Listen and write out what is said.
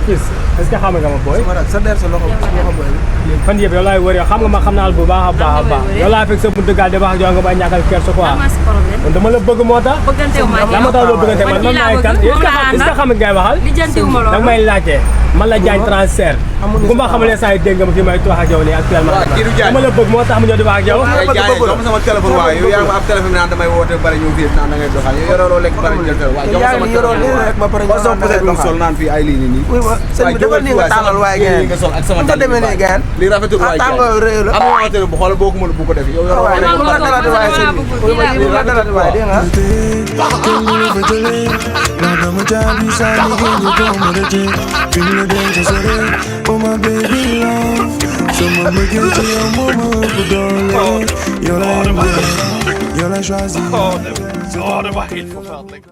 fils est-ce que xam nga ma booy. sa der sa loxo booy. fan yëpp yow laay wër yow xam nga ma xam naa la bu baax a baax a baax yow laa fekk sa buntu gaal di wax ak yow nga bay ñàkkal kersa quoi man dama la bëgg moo tax dama tax loo bëggante man maay kan est-ce que xam nga ngay waxal danga may laajte man la Diagne transfert bu ma xamalee saa yi dégg nga ma fi may wax ak yow nii actuellement dama la bëgg moo tax mu ñëw di wax ak yow sama téléphone waaye yow yaa ngi ma ab téléphone naan damay woote bari ñëw fii naan da ngay doxal yow yoroo lekk bari jël téléphone waaye jox sama téléphone ba sol naan fii ay lii nii sëñ bi defal nii nga tàngal waaye ngeen nga sol ak sama dal demee nii ngeen li rafetul waaye tàngal réew la am na xamante ne bu xool boo ko mën bu ko def yow yoroo la dalati waaye sëñ bi la dalati waaye dégg nga oh my baby love, so mama get to your mama for darling. You're like choisi. Oh, det var helt forferdelig.